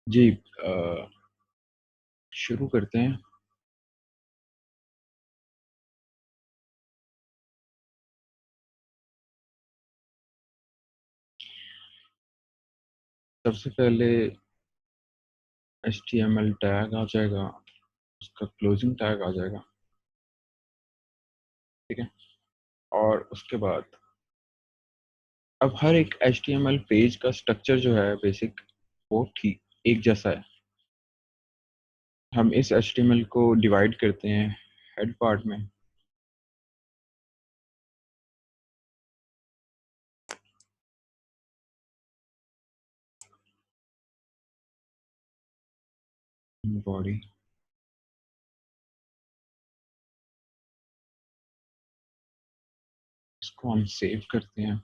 जी। शुरू करते हैं। सबसे पहले HTML टैग आ जाएगा, उसका क्लोजिंग टैग आ जाएगा, ठीक है। और उसके बाद अब हर एक HTML पेज का स्ट्रक्चर जो है बेसिक, वो ठीक एक जैसा है। हम इस HTML को डिवाइड करते हैं हेड पार्ट में, बॉडी, इसको हम सेव करते हैं।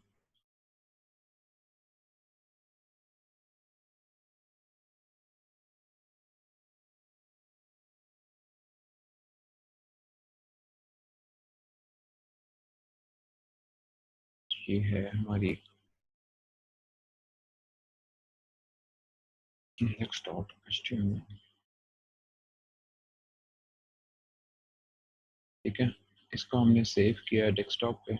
ये है हमारी डेस्कटॉप HTML, ठीक है। इसको हमने सेव किया है डेस्कटॉप पे।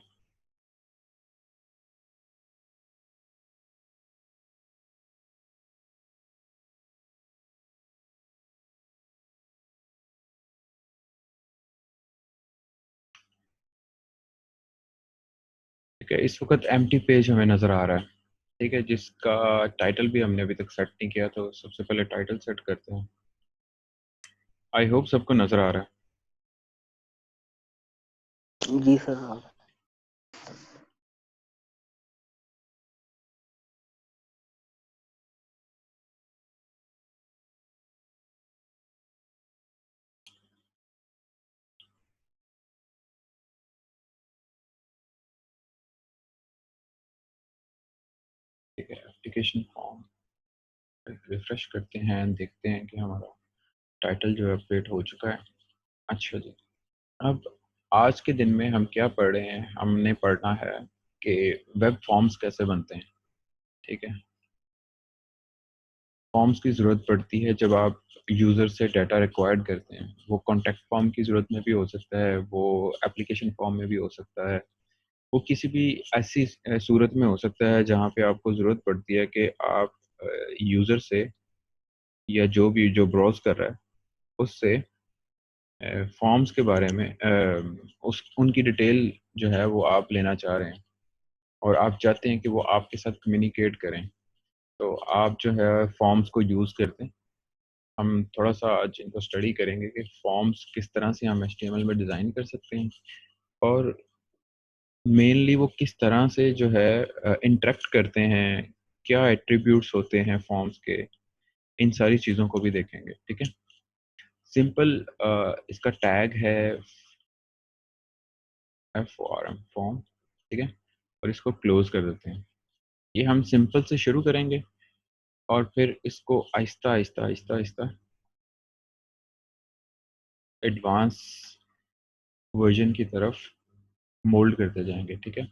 ठीक है, इस वक्त एम्प्टी पेज हमें नज़र आ रहा है, ठीक है, जिसका टाइटल भी हमने अभी तक सेट नहीं किया, तो सबसे पहले टाइटल सेट करते हैं। आई होप सबको नज़र आ रहा है। जी सर। ठीक है, एप्लीकेशन फॉर्म रिफ्रेश करते हैं, देखते हैं कि हमारा टाइटल जो है अपडेट हो चुका है। अच्छा जी, अब आज के दिन में हम क्या पढ़ रहे हैं, हमने पढ़ना है कि वेब फॉर्म्स कैसे बनते हैं, ठीक है। फॉर्म्स की ज़रूरत पड़ती है जब आप यूज़र से डाटा रिक्वायर्ड करते हैं। वो कॉन्टैक्ट फॉर्म की ज़रूरत में भी हो सकता है, वो एप्लीकेशन फॉर्म में भी हो सकता है, वो किसी भी ऐसी सूरत में हो सकता है जहाँ पे आपको ज़रूरत पड़ती है कि आप यूज़र से या जो भी जो ब्राउज़ कर रहा है उससे फॉर्म्स के बारे में उस उनकी डिटेल जो है वो आप लेना चाह रहे हैं और आप चाहते हैं कि वो आपके साथ कम्युनिकेट करें, तो आप जो है फॉर्म्स को यूज़ करते हैं। हम थोड़ा सा आज इनको स्टडी करेंगे कि फॉर्म्स किस तरह से हम HTML में डिज़ाइन कर सकते हैं और मेनली वो किस तरह से जो है इंटरेक्ट करते हैं, क्या एट्रीब्यूट्स होते हैं फॉर्म्स के, इन सारी चीज़ों को भी देखेंगे, ठीक है। सिंपल इसका टैग है FORM फॉर्म, ठीक है, और इसको क्लोज कर देते हैं। ये हम सिंपल से शुरू करेंगे और फिर इसको आहिस्ता आहिस्ता आहिस्ता आहिस्ता एडवांस वर्जन की तरफ मोल्ड करते जाएंगे, ठीक है।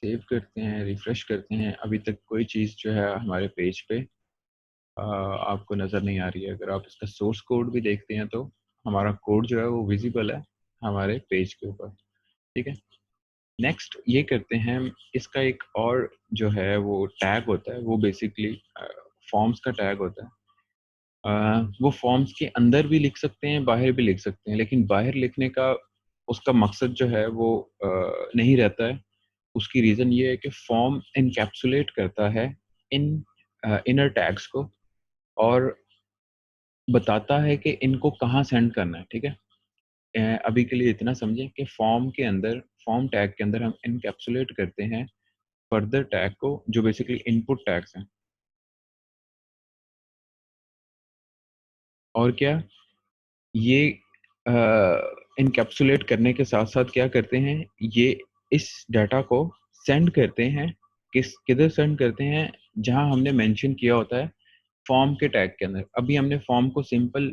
सेव करते हैं, रिफ्रेश करते हैं, अभी तक कोई चीज़ जो है हमारे पेज पे आपको नज़र नहीं आ रही है। अगर आप इसका सोर्स कोड भी देखते हैं तो हमारा कोड जो है वो विजिबल है हमारे पेज के ऊपर, ठीक है। नेक्स्ट ये करते हैं, इसका एक और जो है वो टैग होता है, वो बेसिकली फॉर्म्स का टैग होता है। वो फॉर्म्स के अंदर भी लिख सकते हैं, बाहर भी लिख सकते हैं, लेकिन बाहर लिखने का उसका मकसद जो है वो नहीं रहता है। उसकी रीज़न ये है कि फॉर्म इनकैप्सुलेट करता है इन इनर टैग्स को और बताता है कि इनको कहाँ सेंड करना है, ठीक है। अभी के लिए इतना समझें कि फॉर्म के अंदर, फॉर्म टैग के अंदर हम इनकैप्सुलेट करते हैं फर्दर टैग को, जो बेसिकली इनपुट टैग्स हैं। और क्या, ये इनकैप्सुलेट करने के साथ साथ क्या करते हैं, ये इस डाटा को सेंड करते हैं, किधर सेंड करते हैं, जहां हमने मेंशन किया होता है फॉर्म के टैग के अंदर। अभी हमने फॉर्म को सिंपल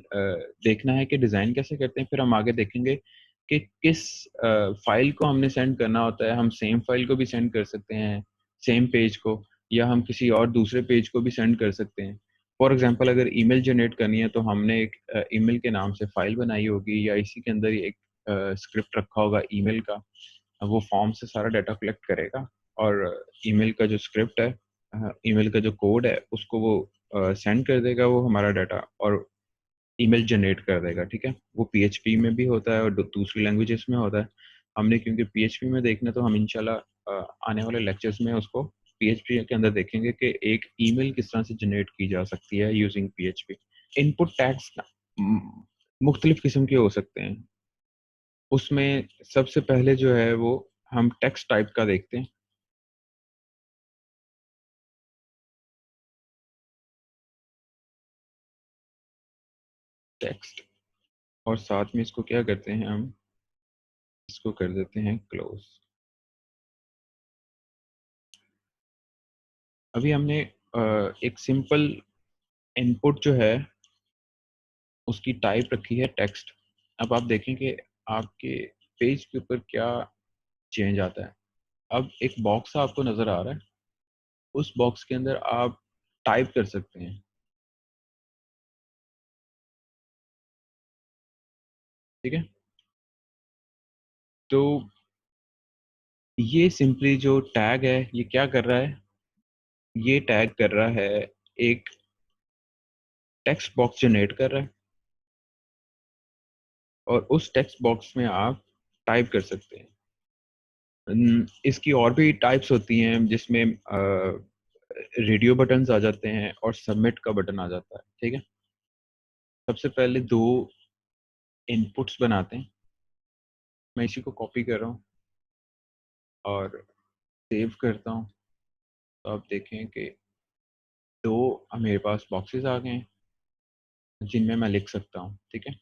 देखना है कि डिज़ाइन कैसे करते हैं, फिर हम आगे देखेंगे कि किस फाइल को हमने सेंड करना होता है। हम सेम फाइल को भी सेंड कर सकते हैं, सेम पेज को, या हम किसी और दूसरे पेज को भी सेंड कर सकते हैं। फॉर एग्जांपल अगर ईमेल जनरेट करनी है तो हमने एक ईमेल के नाम से फाइल बनाई होगी, या इसी के अंदर ही एक स्क्रिप्ट रखा होगा ईमेल का। वो फॉर्म से सारा डाटा कलेक्ट करेगा और ईमेल का जो स्क्रिप्ट है, ईमेल का जो कोड है, उसको वो सेंड कर देगा वो हमारा डाटा, और ईमेल जनरेट कर देगा। ठीक है, वो पीएचपी में भी होता है और दूसरी लैंग्वेजेस में होता है। हमने क्योंकि पीएचपी में देखना, तो हम इंशाल्लाह आने वाले लेक्चर्स में उसको पीएचपी के अंदर देखेंगे कि एक ईमेल किस तरह से जनरेट की जा सकती है यूजिंग पीएचपी। इनपुट टैग्स मुख्तलिफ किस्म के हो सकते हैं। उसमें सबसे पहले जो है वो हम टेक्स्ट टाइप का देखते हैं। टेक्स्ट, और साथ में इसको क्या करते हैं हम, इसको कर देते हैं क्लोज। अभी हमने एक सिंपल इनपुट जो है उसकी टाइप रखी है टेक्स्ट। अब आप देखें कि आपके पेज के ऊपर क्या चेंज आता है। अब एक बॉक्स आपको नज़र आ रहा है, उस बॉक्स के अंदर आप टाइप कर सकते हैं। ठीक है, तो ये सिंपली जो टैग है ये क्या कर रहा है, ये टैग कर रहा है एक टेक्स्ट बॉक्स जनरेट कर रहा है, और उस टेक्स्ट बॉक्स में आप टाइप कर सकते हैं। इसकी और भी टाइप्स होती हैं जिसमें रेडियो बटन्स आ जाते हैं और सबमिट का बटन आ जाता है। ठीक है, सबसे पहले दो इनपुट्स बनाते हैं। मैं इसी को कॉपी कर रहा हूँ और सेव करता हूँ। तो आप देखें कि दो मेरे पास बॉक्सेस आ गए हैं जिनमें मैं लिख सकता हूँ। ठीक है,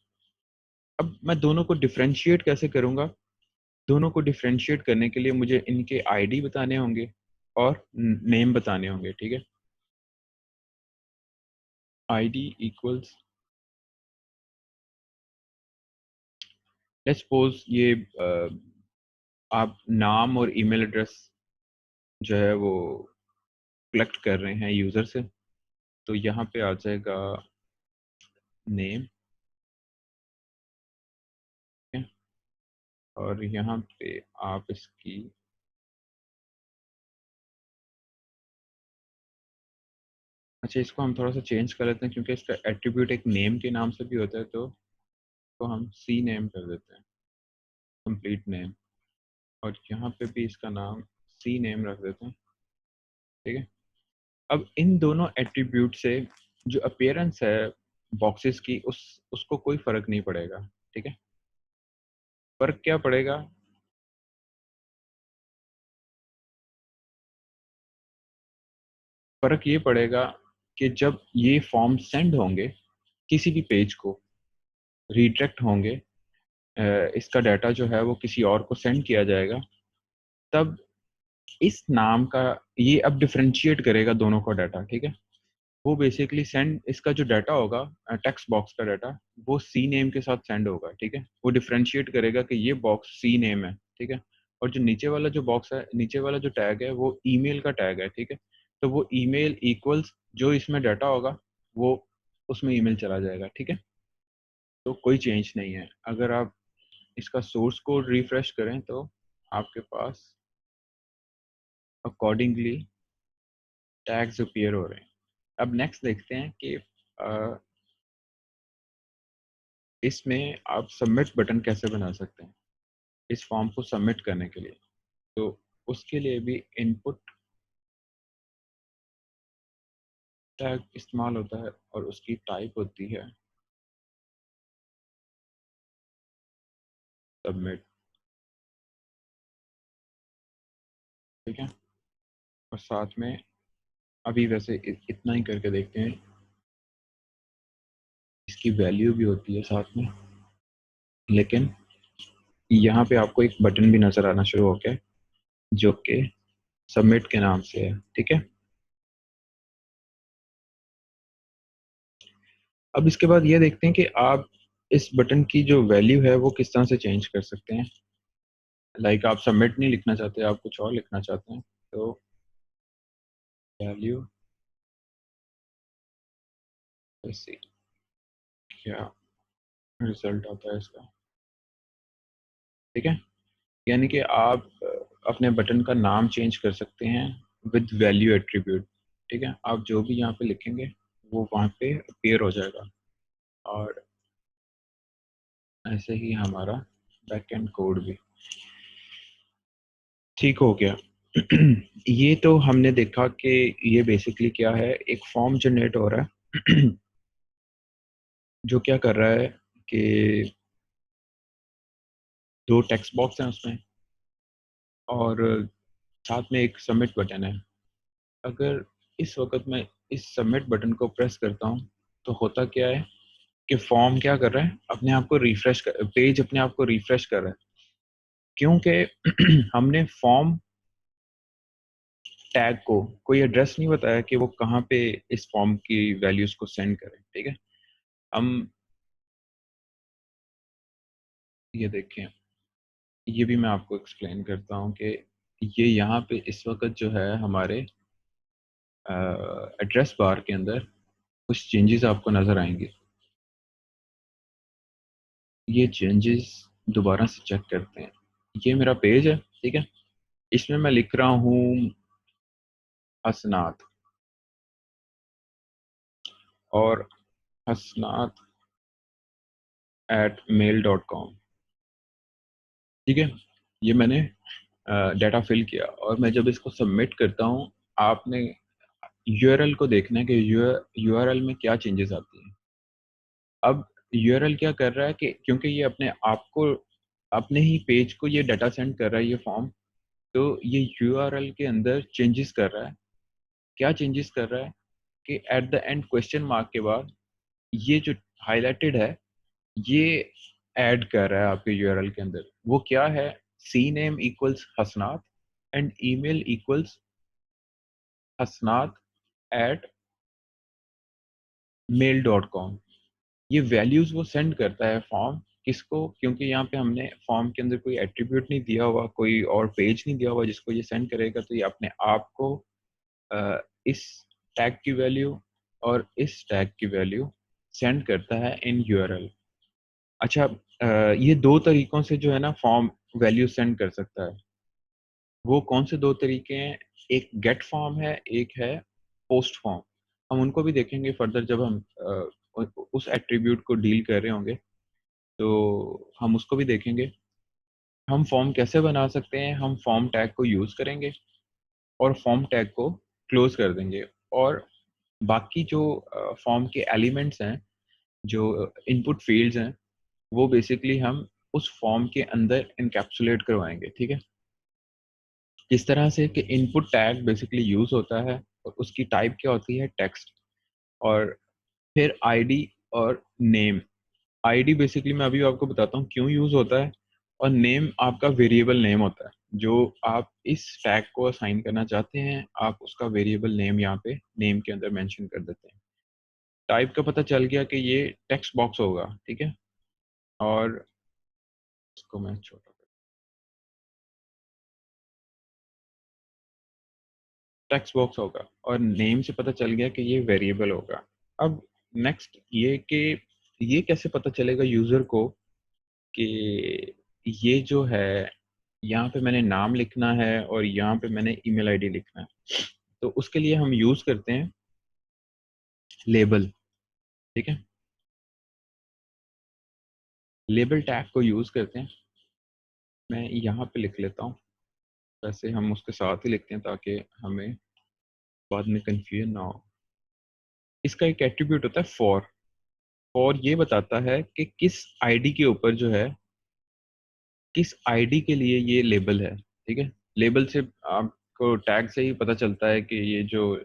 अब मैं दोनों को डिफरेंशिएट कैसे करूँगा। दोनों को डिफरेंशिएट करने के लिए मुझे इनके आईडी बताने होंगे और नेम बताने होंगे। ठीक है, आईडी इक्वल्स, लेट्स सपोज ये आप नाम और ईमेल एड्रेस जो है वो कलेक्ट कर रहे हैं यूज़र से। तो यहाँ पे आ जाएगा नेम, और यहाँ पे आप इसकी, अच्छा इसको हम थोड़ा सा चेंज कर लेते हैं क्योंकि इसका एट्रीब्यूट एक नेम के नाम से भी होता है, तो हम सी नेम कर देते हैं, कंप्लीट नेम। और यहाँ पे भी इसका नाम सी नेम रख देते हैं। ठीक है, अब इन दोनों एट्रीब्यूट से जो अपीयरेंस है बॉक्सेस की, उसको कोई फर्क नहीं पड़ेगा। ठीक है, फर्क क्या पड़ेगा, फर्क ये पड़ेगा कि जब ये फॉर्म सेंड होंगे किसी भी पेज को, रिडायरेक्ट होंगे, इसका डाटा जो है वो किसी और को सेंड किया जाएगा, तब इस नाम का, ये अब डिफरेंशिएट करेगा दोनों का डाटा। ठीक है, वो बेसिकली सेंड, इसका जो डाटा होगा टेक्स्ट बॉक्स का डाटा, वो सी नेम के साथ सेंड होगा। ठीक है, वो डिफरेंशिएट करेगा कि ये बॉक्स सी नेम है। ठीक है, और जो नीचे वाला जो बॉक्स है, नीचे वाला जो टैग है वो ईमेल का टैग है। ठीक है, तो वो ईमेल इक्वल्स जो इसमें डाटा होगा वो उसमें ईमेल चला जाएगा। ठीक है, तो कोई चेंज नहीं है। अगर आप इसका सोर्स कोड रिफ्रेश करें तो आपके पास अकॉर्डिंगली टैग्स अपीयर हो रहे हैं। अब नेक्स्ट देखते हैं कि इसमें आप सबमिट बटन कैसे बना सकते हैं इस फॉर्म को सबमिट करने के लिए। तो उसके लिए भी इनपुट टैग इस्तेमाल होता है और उसकी टाइप होती है सबमिट। ठीक है, और साथ में अभी वैसे इतना ही करके देखते हैं, इसकी वैल्यू भी होती है साथ में, लेकिन यहाँ पे आपको एक बटन भी नज़र आना शुरू हो गया जो कि सबमिट के नाम से है। ठीक है, अब इसके बाद ये देखते हैं कि आप इस बटन की जो वैल्यू है वो किस तरह से चेंज कर सकते हैं। लाइक आप सबमिट नहीं लिखना चाहते, आप कुछ और लिखना चाहते हैं, तो वैल्यू, ऐसे क्या रिजल्ट आता है इसका, ठीक है। यानी कि आप अपने बटन का नाम चेंज कर सकते हैं विद वैल्यू एट्रीब्यूट, ठीक है। आप जो भी यहाँ पे लिखेंगे वो वहाँ पे अपीयर हो जाएगा, और ऐसे ही हमारा बैकएंड कोड भी ठीक हो गया। ये तो हमने देखा कि ये बेसिकली क्या है, एक फॉर्म जनरेट हो रहा है जो क्या कर रहा है कि दो टेक्स्ट बॉक्स हैं उसमें, और साथ में एक सबमिट बटन है। अगर इस वक्त मैं इस सबमिट बटन को प्रेस करता हूँ तो होता क्या है कि फॉर्म क्या कर रहा है, अपने आप को रिफ्रेश कर, पेज अपने आप को रिफ्रेश कर रहा है, क्योंकि हमने फॉर्म टैग को कोई एड्रेस नहीं बताया कि वो कहाँ पे इस फॉर्म की वैल्यूज को सेंड करें, ठीक है। हम ये देखें, ये भी मैं आपको एक्सप्लेन करता हूँ कि ये यहाँ पे इस वक्त जो है हमारे एड्रेस बार के अंदर कुछ चेंजेस आपको नज़र आएंगे। ये चेंजेस दोबारा से चेक करते हैं। ये मेरा पेज है, ठीक है। इसमें मैं लिख रहा हूँ हसनात, और हसनात @mail.com, ठीक है। ये मैंने डाटा फिल किया, और मैं जब इसको सबमिट करता हूँ, आपने यूआरएल को देखना है कि यूआरएल में क्या चेंजेस आती हैं। अब यूआरएल क्या कर रहा है कि क्योंकि ये अपने आप को, अपने ही पेज को ये डाटा सेंड कर रहा है ये फॉर्म, तो ये यूआरएल के अंदर चेंजेस कर रहा है। क्या चेंजेस कर रहा है कि at the end question mark के बाद ये जो हाईलाइटेड है ये ऐड कर रहा है आपके यूआरएल के अंदर। वो क्या है, c name equals Hasnat and email equals Hasnat at mail.com। ये वैल्यूज वो सेंड करता है फॉर्म किसको, क्योंकि यहाँ पे हमने फॉर्म के अंदर कोई एट्रीब्यूट नहीं दिया हुआ, कोई और पेज नहीं दिया हुआ जिसको ये सेंड करेगा, तो ये अपने आप को इस टैग की वैल्यू और इस टैग की वैल्यू सेंड करता है इन यूआरएल। अच्छा, ये दो तरीकों से जो है ना फॉर्म वैल्यू सेंड कर सकता है। वो कौन से दो तरीके हैं, एक गेट फॉर्म है, एक है पोस्ट फॉर्म। हम उनको भी देखेंगे फर्दर जब हम उस एट्रीब्यूट को डील कर रहे होंगे, तो हम उसको भी देखेंगे। हम फॉर्म कैसे बना सकते हैं, हम फॉर्म टैग को यूज़ करेंगे और फॉर्म टैग को क्लोज कर देंगे, और बाकी जो फॉर्म के एलिमेंट्स हैं, जो इनपुट फील्ड्स हैं, वो बेसिकली हम उस फॉर्म के अंदर इनकैप्सुलेट करवाएंगे, ठीक है। किस तरह से कि इनपुट टैग बेसिकली यूज़ होता है, और उसकी टाइप क्या होती है, टेक्स्ट, और फिर आईडी और नेम। आईडी बेसिकली मैं अभी आपको बताता हूँ क्यों यूज़ होता है, और नेम आपका वेरिएबल नेम होता है जो आप इस टैग को असाइन करना चाहते हैं, आप उसका वेरिएबल नेम यहाँ पे नेम के अंदर मेंशन कर देते हैं। टाइप का पता चल गया कि ये टेक्स्ट बॉक्स होगा, ठीक है। और इसको मैं छोटा, टेक्स्ट बॉक्स होगा, और नेम से पता चल गया कि ये वेरिएबल होगा। अब नेक्स्ट ये कि ये कैसे पता चलेगा यूज़र को कि ये जो है, यहाँ पे मैंने नाम लिखना है और यहाँ पे मैंने ईमेल आईडी लिखना है। तो उसके लिए हम यूज़ करते हैं लेबल, ठीक है। लेबल टैग को यूज़ करते हैं। मैं यहाँ पे लिख लेता हूँ, वैसे हम उसके साथ ही लिखते हैं ताकि हमें बाद में कंफ्यूजन ना हो। इसका एक एट्रीब्यूट होता है फॉर। फॉर ये बताता है कि किस आईडी के ऊपर जो है, किस आईडी के लिए ये लेबल है, ठीक है। लेबल से आपको टैग से ही पता चलता है कि ये जो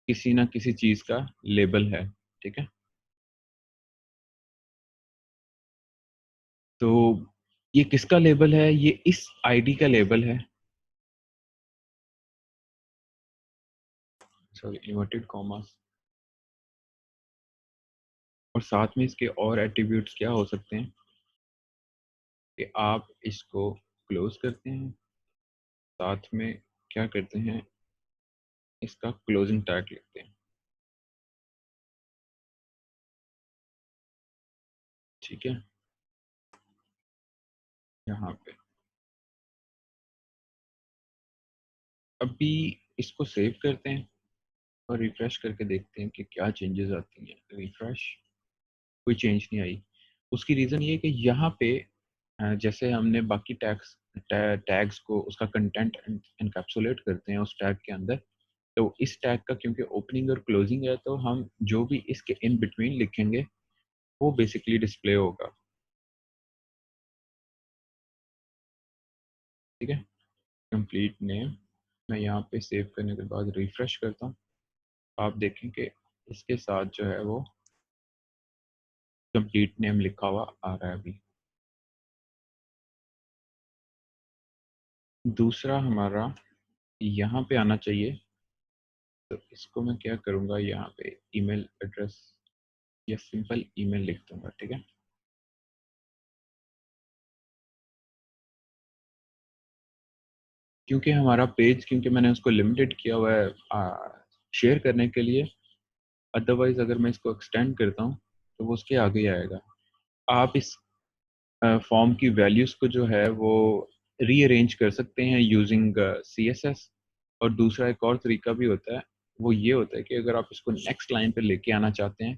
किसी ना किसी चीज़ का लेबल है, ठीक है। तो ये किसका लेबल है, ये इस आईडी का लेबल है, सॉरी इन्वर्टेड कॉमास। और साथ में इसके और एट्रीब्यूट्स क्या हो सकते हैं कि आप इसको क्लोज करते हैं, साथ में क्या करते हैं, इसका क्लोजिंग टैग लिखते हैं, ठीक है, यहाँ पे। अभी इसको सेव करते हैं और रिफ्रेश करके देखते हैं कि क्या चेंजेस आती हैं। रिफ्रेश, कोई चेंज नहीं आई। उसकी रीज़न ये है कि यहाँ पे जैसे हमने बाकी टैग्स को उसका कंटेंट एनकैप्सुलेट करते हैं उस टैग के अंदर, तो इस टैग का क्योंकि ओपनिंग और क्लोजिंग है, तो हम जो भी इसके इन बिटवीन लिखेंगे वो बेसिकली डिस्प्ले होगा, ठीक है। कंप्लीट नेम, मैं यहाँ पे सेव करने के बाद रिफ्रेश करता हूँ, आप देखें कि इसके साथ जो है वो कंप्लीट नेम लिखा हुआ आ रहा है अभी। दूसरा हमारा यहाँ पे आना चाहिए, तो इसको मैं क्या करूँगा, यहाँ पे ईमेल एड्रेस या सिंपल ईमेल लिख दूंगा, ठीक है। क्योंकि हमारा पेज, क्योंकि मैंने उसको लिमिटेड किया हुआ है शेयर करने के लिए, अदरवाइज अगर मैं इसको एक्सटेंड करता हूँ तो वो उसके आगे ही आएगा। आप इस फॉर्म की वैल्यूज़ को जो है वो रीअरेंज कर सकते हैं यूजिंग CSS। और दूसरा एक और तरीका भी होता है, वो ये होता है कि अगर आप इसको नेक्स्ट लाइन पे लेके आना चाहते हैं,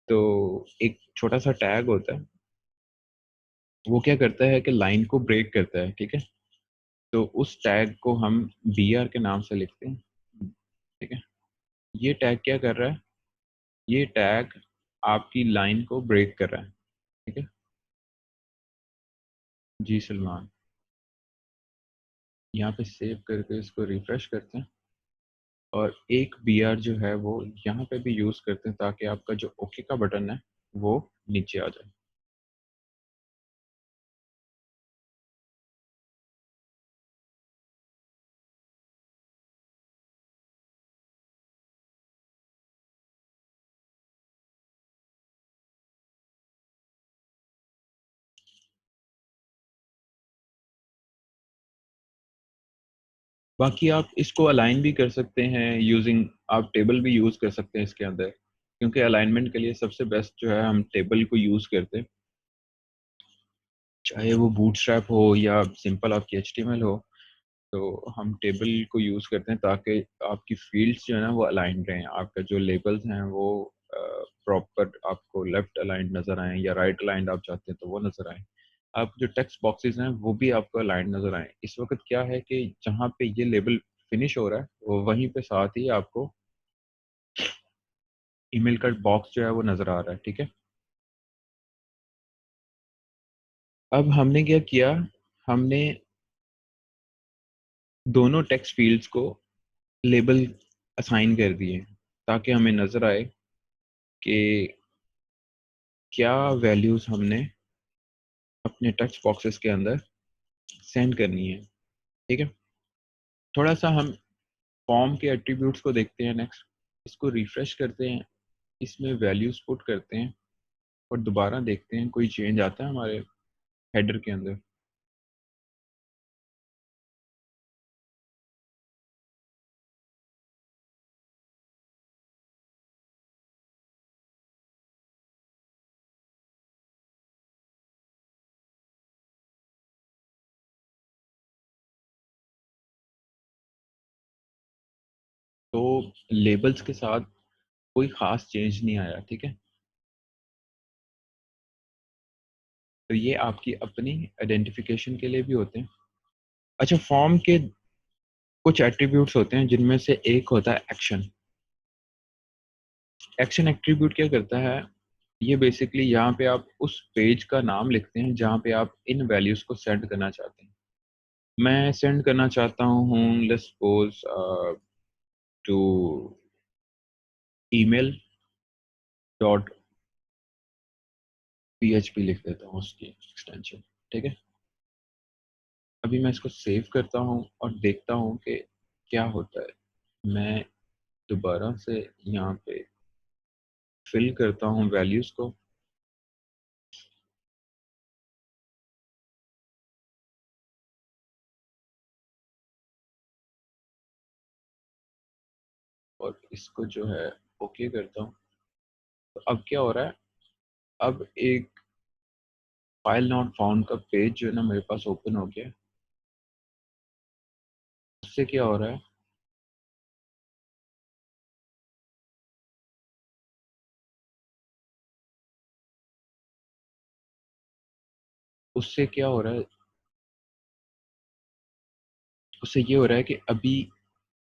तो एक छोटा सा टैग होता है, वो क्या करता है कि लाइन को ब्रेक करता है, ठीक है। तो उस टैग को हम BR के नाम से लिखते हैं, ठीक है। ये टैग क्या कर रहा है, ये टैग आपकी लाइन को ब्रेक कर रहा है, ठीक है। जी सलमान, यहाँ पे सेव करके इसको रिफ्रेश करते हैं और एक BR जो है वो यहाँ पे भी यूज़ करते हैं, ताकि आपका जो ओके का बटन है वो नीचे आ जाए। बाकी आप इसको अलाइन भी कर सकते हैं यूजिंग, आप टेबल भी यूज़ कर सकते हैं इसके अंदर, क्योंकि अलाइनमेंट के लिए सबसे बेस्ट जो है हम टेबल को यूज़ करते हैं, चाहे वो बूटस्ट्रैप हो या सिंपल आपकी HTML हो। तो हम टेबल को यूज़ करते हैं ताकि आपकी फील्ड्स जो है ना वो अलाइन रहें, आपका जो लेबल्स हैं वो प्रॉपर आपको लेफ्ट अलाइंड नज़र आएँ, या राइट अलाइंड आप चाहते हैं तो वो नज़र आएँ। आप जो टेक्स्ट बॉक्सेस हैं वो भी आपको अलाइंड नज़र आएँ। इस वक्त क्या है कि जहाँ पे ये लेबल फिनिश हो रहा है, वो वहीं पे साथ ही आपको ईमेल का बॉक्स जो है वो नज़र आ रहा है, ठीक है। अब हमने क्या किया, हमने दोनों टेक्स्ट फील्ड्स को लेबल असाइन कर दिए, ताकि हमें नज़र आए कि क्या वैल्यूज़ हमने अपने टेक्स्ट बॉक्सेस के अंदर सेंड करनी है, ठीक है। थोड़ा सा हम फॉर्म के एट्रीब्यूट्स को देखते हैं नेक्स्ट। इसको रिफ्रेश करते हैं, इसमें वैल्यूज़ पुट करते हैं और दोबारा देखते हैं कोई चेंज आता है हमारे हेडर के अंदर। तो लेबल्स के साथ कोई ख़ास चेंज नहीं आया, ठीक है। तो ये आपकी अपनी आइडेंटिफिकेशन के लिए भी होते हैं। अच्छा, फॉर्म के कुछ एट्रीब्यूट्स होते हैं जिनमें से एक होता है एक्शन। एक्शन एट्रीब्यूट क्या करता है, ये बेसिकली यहाँ पे आप उस पेज का नाम लिखते हैं जहाँ पे आप इन वैल्यूज़ को सेंड करना चाहते हैं। मैं सेंड करना चाहता हूँ, let's suppose to email dot PHP लिख देता हूँ उसकी एक्सटेंशन, ठीक है। अभी मैं इसको सेव करता हूँ और देखता हूँ कि क्या होता है। मैं दोबारा से यहाँ पे फिल करता हूँ वैल्यूज़ को, और इसको जो है ओके करता हूँ। तो अब क्या हो रहा है, अब एक फाइल नॉट फाउंड का पेज जो है ना मेरे पास ओपन हो गया। उससे क्या हो रहा है, उससे क्या हो रहा है, उससे ये हो रहा है कि अभी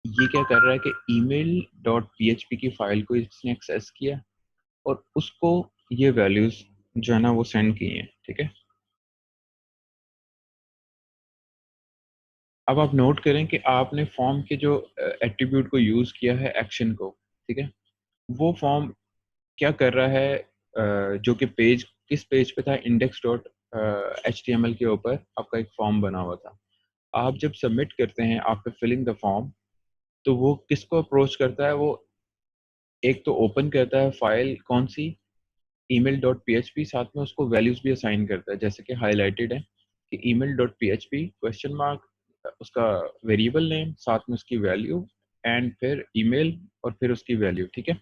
ये क्या कर रहा है कि email डॉट php की फाइल को इसने एक्सेस किया और उसको ये वैल्यूज जो है ना वो सेंड की हैं, ठीक है। अब आप नोट करें कि आपने फॉर्म के जो एट्रीब्यूट को यूज किया है, एक्शन को, ठीक है, वो फॉर्म क्या कर रहा है, जो कि पेज किस पेज पे था, index dot H T M L के ऊपर आपका एक फॉर्म बना हुआ था। आप जब सबमिट करते हैं आफ्टर फिलिंग द फॉर्म, तो वो किसको अप्रोच करता है, वो एक तो ओपन करता है फाइल कौन सी, email डॉट php, साथ में उसको वैल्यूज भी असाइन करता है, जैसे कि हाईलाइटेड है कि email dot php question mark, उसका वेरिएबल नेम, साथ में उसकी वैल्यू, एंड फिर ईमेल और फिर उसकी वैल्यू, ठीक है।